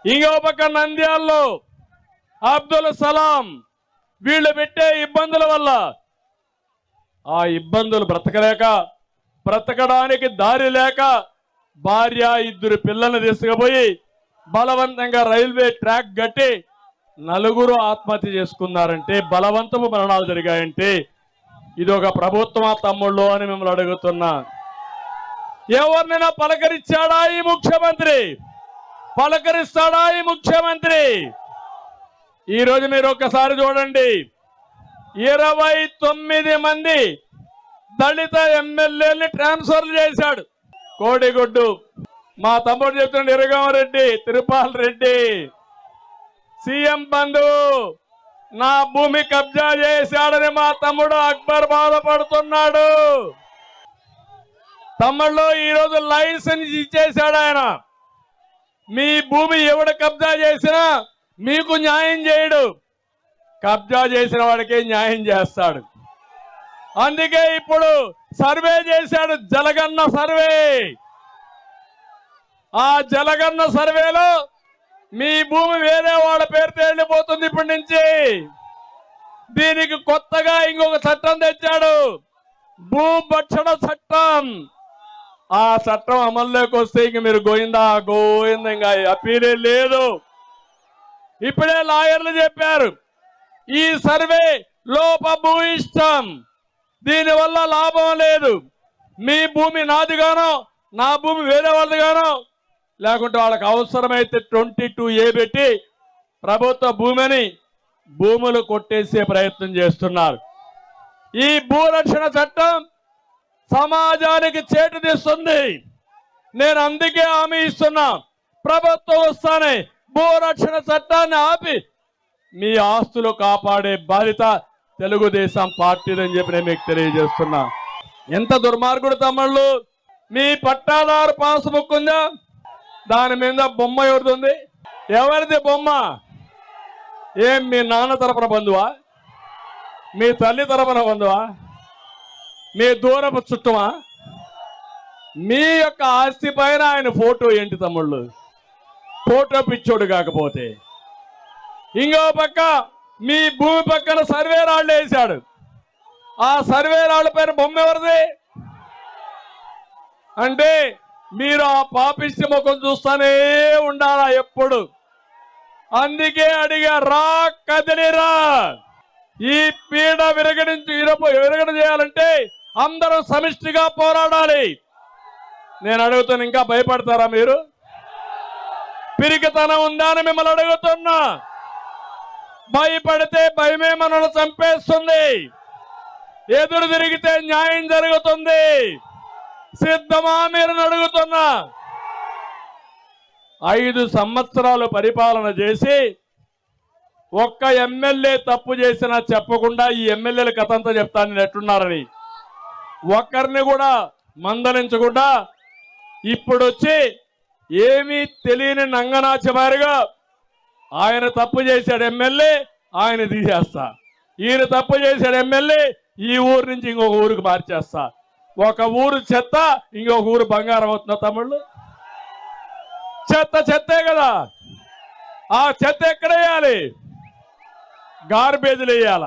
ఇంకో పక్క నంద్యాలలో అబ్దుల్ సలాం వీళ్ళు పెట్టే ఇబ్బందుల వల్ల ఆ ఇబ్బందులు బ్రతకడానికి దారి లేక భార్య 2 పిల్లల్ని తీసుకుపోయి బలవంతంగా రైల్వే ట్రాక్ కట్టి 4 ఆత్మహత్య చేసుకున్నారంటే, బలవంతపు మరణాలు జరిగాయంటే ఇది ఒక ప్రభుత్వమా తమ్ముళ్ళు అని మిమ్మల్ని అడుగుతున్నా. ఎవరినైనా పలకరించాడా ఈ ముఖ్యమంత్రి? పలకరిస్తాడా ఈ ముఖ్యమంత్రి? ఈరోజు మీరు ఒక్కసారి చూడండి, 29 మంది దళిత ఎమ్మెల్యేలని ట్రాన్స్ఫర్ చేశాడు. కోడిగుడ్డు మా తమ్ముడు చెప్తున్నాడు, ఇరగమరెడ్డి తిరుపాల్ రెడ్డి సీఎం బంధు నా భూమి కబ్జా చేశాడని మా తమ్ముడు అక్బర్ బాధపడుతున్నాడు. తమ్ముళ్ళు ఈరోజు లైసెన్స్ ఇచ్చేశాడు ఆయన. మీ భూమి ఎవడు కబ్జా చేసినా మీకు న్యాయం చేయడు, కబ్జా చేసిన వాడికే న్యాయం చేస్తాడు. అందుకే ఇప్పుడు సర్వే చేశాడు, జలగన్న సర్వే. ఆ జలగన్న సర్వేలో మీ భూమి వేరే వాళ్ళ పేరుతో వెళ్ళిపోతుంది ఇప్పటి నుంచి. దీనికి కొత్తగా ఇంకొక చట్టం తెచ్చాడు, భూభక్షణ చట్టం. ఆ చట్టం అమల్లోకి వస్తే ఇంక మీరు గోయిందా ఇంకా అప్పీలే లేదు. ఇప్పుడే లాయర్లు చెప్పారు, ఈ సర్వే లోపభూయిష్టం, దీనివల్ల లాభం లేదు. మీ భూమి నాదిగానో నా భూమి వేరే వాళ్ళదిగానో, లేకుంటే వాళ్ళకి అవసరమైతే 22A పెట్టి ప్రభుత్వ భూములు కొట్టేసే ప్రయత్నం చేస్తున్నారు. ఈ భూరక్షణ చట్టం సమాజానికి చేటు తీస్తుంది. నేను అందుకే హామీ ఇస్తున్నా, ప్రభుత్వం వస్తానే భూరక్షణ చట్టాన్ని ఆపి మీ ఆస్తులు కాపాడే బాధ్యత తెలుగుదేశం పార్టీదని చెప్పి నేను మీకు తెలియజేస్తున్నా. ఎంత దుర్మార్గుడు తమ్ముళ్ళు, మీ పట్టాదారు పాస్ బుక్ ఉందా, దాని మీద బొమ్మ ఎవరిది? ఎవరిది బొమ్మ? ఏం మీ నాన్న తరపున బంధువా, మీ తల్లి తరపున బంధువా, మీ దూరపు చుట్టమా? మీ యొక్క ఆస్తి పైన ఆయన ఫోటో ఏంటి తమ్ముళ్ళు? ఫోటో పిచ్చోడు కాకపోతే. ఇంకో పక్క మీ భూమి పక్కన సర్వే రాళ్ళు వేశాడు, ఆ సర్వే రాళ్ళ పైన బొమ్మ ఎవరిది? అంటే మీరు ఆ పాపిష్టి ముఖం చూస్తూనే ఉండాలా ఎప్పుడు. అందుకే అడిగా, రా కదిలిరా. ఈ పీడ విరగడ చేయాలంటే అందరూ సమిష్టిగా పోరాడాలి. నేను అడుగుతాను, ఇంకా భయపడతారా మీరు? పిరికితనం ఉందా అని మిమ్మల్ని అడుగుతున్నా. భయపడితే భయమే మనల్ని చంపేస్తుంది, ఎదురు తిరిగితే న్యాయం జరుగుతుంది. సిద్ధమా మీరు అడుగుతున్నా? 5 సంవత్సరాలు పరిపాలన చేసి ఒక్క ఎమ్మెల్యే తప్పు చేసినా చెప్పకుండా ఈ ఎమ్మెల్యేల కథ అంతా చెప్తాను నేను ఎట్టున్నారని, ఒక్కరిని కూడా మందలించకుండా ఇప్పుడు వచ్చి ఏమీ తెలియని నంగనాచమారిగా ఆయన తప్పు చేశాడు ఎమ్మెల్యే, ఆయన తీసేస్తా, ఈయన తప్పు చేశాడు ఎమ్మెల్యే, ఈ ఊరు నుంచి ఇంకొక ఊరికి మార్చేస్తా. ఒక ఊరు చెత్త, ఇంకొక ఊరు బంగారం అవుతున్నా తమ్ముళ్ళు. చెత్తే కదా, ఆ చెత్త ఎక్కడ వేయాలి? గార్బేజ్లు వేయాల,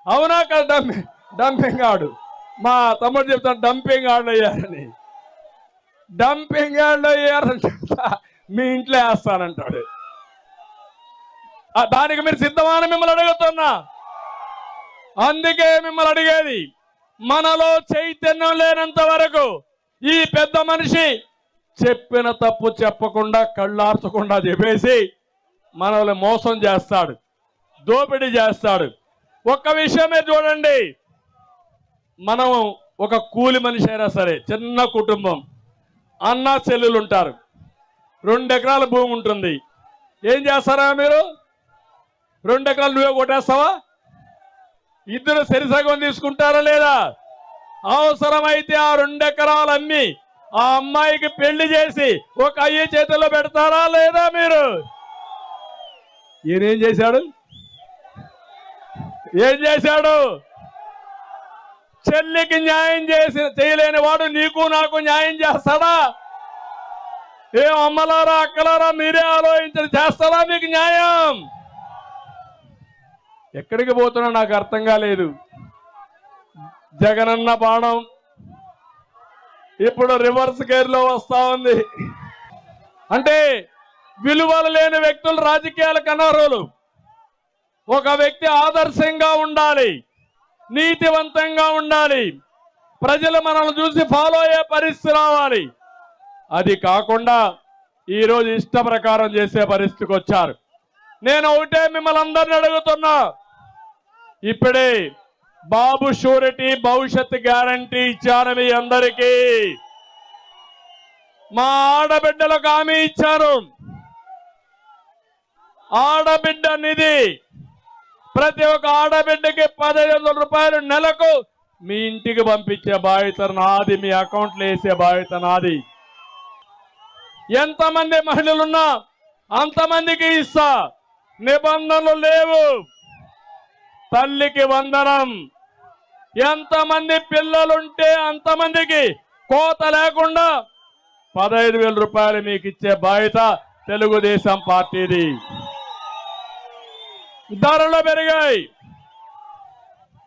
అవునా కదా? డంపింగ్ ఆడు మా తమ్ముడు చెప్తాను, డంపింగ్ ఆడు వేయాలని. డంపింగ్ యార్డ్లో వేయాలంట, మీ ఇంట్లో వేస్తానంటాడు. దానికి మీరు సిద్ధమా అని మిమ్మల్ని అడుగుతున్నా. అందుకే మిమ్మల్ని అడిగేది, మనలో చైతన్యం లేనంత వరకు ఈ పెద్ద మనిషి చెప్పిన తప్పు చెప్పకుండా కళ్ళార్చకుండా చెప్పేసి మనల్ని మోసం చేస్తాడు, దోపిడీ చేస్తాడు. ఒక్క విషయమే చూడండి, మనం ఒక కూలి మనిషి అయినా సరే, చిన్న కుటుంబం, అన్న చెల్లెలు ఉంటారు, 2 ఎకరాల భూమి ఉంటుంది. ఏం చేస్తారా మీరు? 2 ఎకరాలు నువ్వే కొట్టేస్తావా? ఇద్దరు సరిసగం తీసుకుంటారా లేదా? అవసరమైతే ఆ 2 ఎకరాలు అమ్మి ఆ అమ్మాయికి పెళ్లి చేసి ఒక అయ్య చేతిలో పెడతారా లేదా మీరు? ఈయనేం చేశాడు? ఏం చేశాడు? చెల్లికి న్యాయం చేయలేని వాడు నీకు నాకు న్యాయం చేస్తాడా? ఏ అమ్మలారా అక్కలారా మీరే ఆలోచించండి, చేస్తారా మీకు న్యాయం? ఎక్కడికి పోతున్నా నాకు అర్థం కాలేదు. జగనన్న బాణం ఇప్పుడు రివర్స్ గేర్లో వస్తా ఉంది. అంటే విలువలు లేని వ్యక్తులు రాజకీయాలకు అనర్హులు. ఒక వ్యక్తి ఆదర్శంగా ఉండాలి, నీతివంతంగా ఉండాలి, ప్రజలు మనల్ని చూసి ఫాలో అయ్యే పరిస్థితి రావాలి. అది కాకుండా ఈరోజు ఇష్ట ప్రకారం చేసే పరిస్థితికి వచ్చారు. నేను ఒకటే మిమ్మల్ని అందరినీ అడుగుతున్నా, ఇప్పుడే బాబు షూరిటీ భవిష్యత్ గ్యారంటీ ఇచ్చాను మీ అందరికీ. మా ఆడబిడ్డలకు హామీ ఇచ్చారు. ఆడబిడ్డ నిధి ప్రతి ఒక్క ఆడబిడ్డకి 15,000 రూపాయలు నెలకు మీ ఇంటికి పంపించే బాధ్యత నాది, మీ అకౌంట్లో వేసే బాధ్యత నాది. ఎంతమంది మహిళలున్నా అంతమందికి ఇస్తా, నిబంధనలు లేవు. తల్లికి వందనం, ఎంతమంది పిల్లలుంటే అంతమందికి కోత లేకుండా 15,000 రూపాయలు మీకు ఇచ్చే బాధ్యత తెలుగుదేశం పార్టీది. ధరలు పెరిగాయి,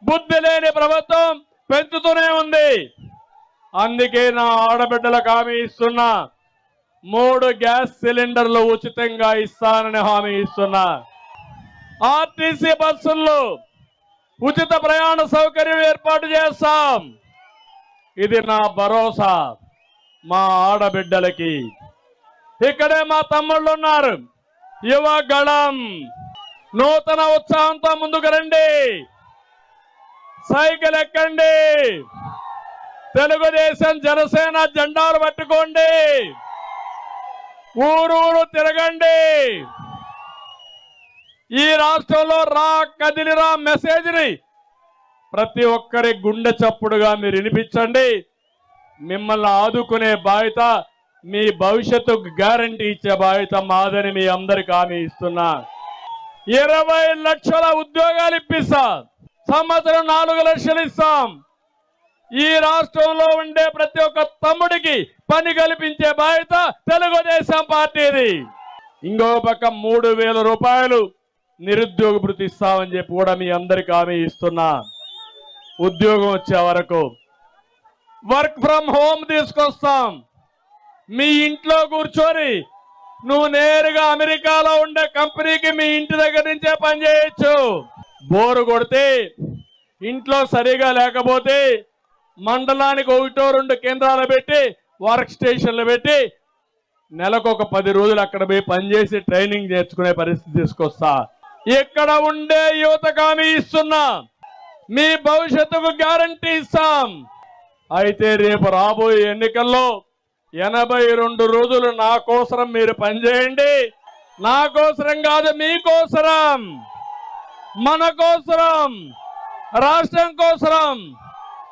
బుద్ధి లేని ప్రభుత్వం పెంచుతూనే ఉంది. అందుకే నా ఆడబిడ్డలకు హామీ ఇస్తున్నా, 3 గ్యాస్ సిలిండర్లు ఉచితంగా ఇస్తానని హామీ ఇస్తున్నా. ఆర్టీసీ బస్సుల్లో ఉచిత ప్రయాణ సౌకర్యం ఏర్పాటు చేస్తాం. ఇది నా భరోసా మా ఆడబిడ్డలకి. ఇక్కడే మా తమ్ముళ్ళు ఉన్నారు, యువగళం. నూతన ఉత్సాహంతో ముందుకు రండి, సైకిల్ ఎక్కండి, తెలుగుదేశం జనసేన జెండాలు పట్టుకోండి, ఊరూరు తిరగండి. ఈ రాష్ట్రంలో రా కదిలిరా మెసేజ్ని ప్రతి ఒక్కరి గుండె చప్పుడుగా మీరు వినిపించండి. మిమ్మల్ని ఆదుకునే బాధ్యత, మీ భవిష్యత్తుకు గ్యారంటీ ఇచ్చే బాధ్యత మాదని మీ అందరికి హామీ ఇస్తున్నా. 20 లక్షల ఉద్యోగాలు ఇప్పిస్తా, సంవత్సరం 4 లక్షలు ఇస్తాం. ఈ రాష్ట్రంలో ఉండే ప్రతి ఒక్క తమ్ముడికి పని కల్పించే బాధ్యత తెలుగుదేశం పార్టీది. ఇంకో పక్క 3,000 రూపాయలు నిరుద్యోగ భృతి ఇస్తామని చెప్పి కూడా మీ అందరికి హామీ ఇస్తున్నా. ఉద్యోగం వచ్చే వరకు వర్క్ ఫ్రం హోమ్ తీసుకొస్తాం. మీ ఇంట్లో కూర్చొని నువ్వు నేరుగా అమెరికాలో ఉండే కంపెనీకి మీ ఇంటి దగ్గర నుంచే పనిచేయచ్చు. బోరు కొడితే, ఇంట్లో సరిగా లేకపోతే మండలానికి 1-2 కేంద్రాలు పెట్టి, వర్క్ స్టేషన్లు పెట్టి నెలకు 10 రోజులు అక్కడ పోయి పనిచేసి ట్రైనింగ్ నేర్చుకునే పరిస్థితి తీసుకొస్తా. ఇక్కడ ఉండే యువతకు హామీ ఇస్తున్నా, మీ భవిష్యత్తుకు గ్యారంటీ ఇస్తాం. అయితే రేపు రాబోయే ఎన్నికల్లో 82 రోజులు నా కోసరం మీరు పనిచేయండి. నా కోసరం కాదు, మీకోసరం, మన కోసరం, రాష్ట్రం కోసరం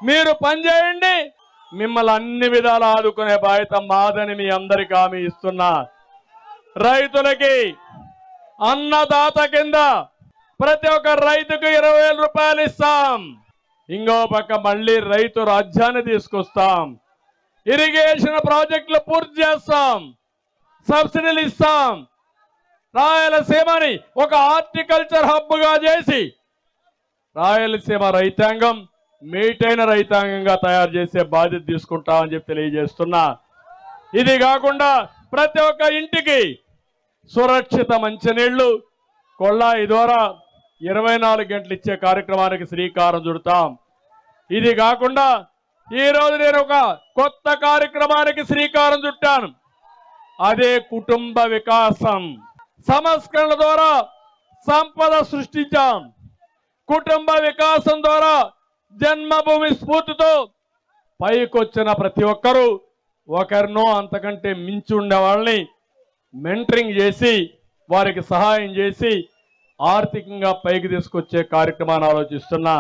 మీరు పనిచేయండి. మిమ్మల్ని అన్ని విధాలు ఆదుకునే బాధ్యత మాదని మీ అందరికీ హామీ ఇస్తున్నా. రైతులకి అన్నదాత కింద ప్రతి ఒక్క రైతుకు 20,000 రూపాయలు ఇస్తాం. ఇంకో పక్క మళ్ళీ రైతు రాజ్యాన్ని తీసుకొస్తాం. ఇరిగేషన్ ప్రాజెక్టులు పూర్తి చేస్తాం, సబ్సిడీలు ఇస్తాం. రాయలసీమని ఒక హార్టికల్చర్ హబ్గా చేసి రాయలసీమ రైతాంగం మేటైన రైతాంగంగా తయారు చేసే బాధ్యత తీసుకుంటామని చెప్పి తెలియజేస్తున్నా. ఇది కాకుండా ప్రతి ఒక్క ఇంటికి సురక్షిత మంచినీళ్లు కొల్లాయి ద్వారా 24 గంటలు ఇచ్చే కార్యక్రమానికి శ్రీకారం చుడతాం. ఇది కాకుండా ఈరోజు నేను ఒక కొత్త కార్యక్రమానికి శ్రీకారం చుట్టాను. అదే కుటుంబ వికాసం. సంస్కరణ ద్వారా సంపద సృష్టించాం. కుటుంబ వికాసం ద్వారా జన్మభూమి స్ఫూర్తితో పైకొచ్చిన ప్రతి ఒక్కరూ ఒకరినో అంతకంటే మించి ఉండే వాళ్ళని మెంటరింగ్ చేసి, వారికి సహాయం చేసి ఆర్థికంగా పైకి తీసుకొచ్చే కార్యక్రమాన్ని ఆలోచిస్తున్నా.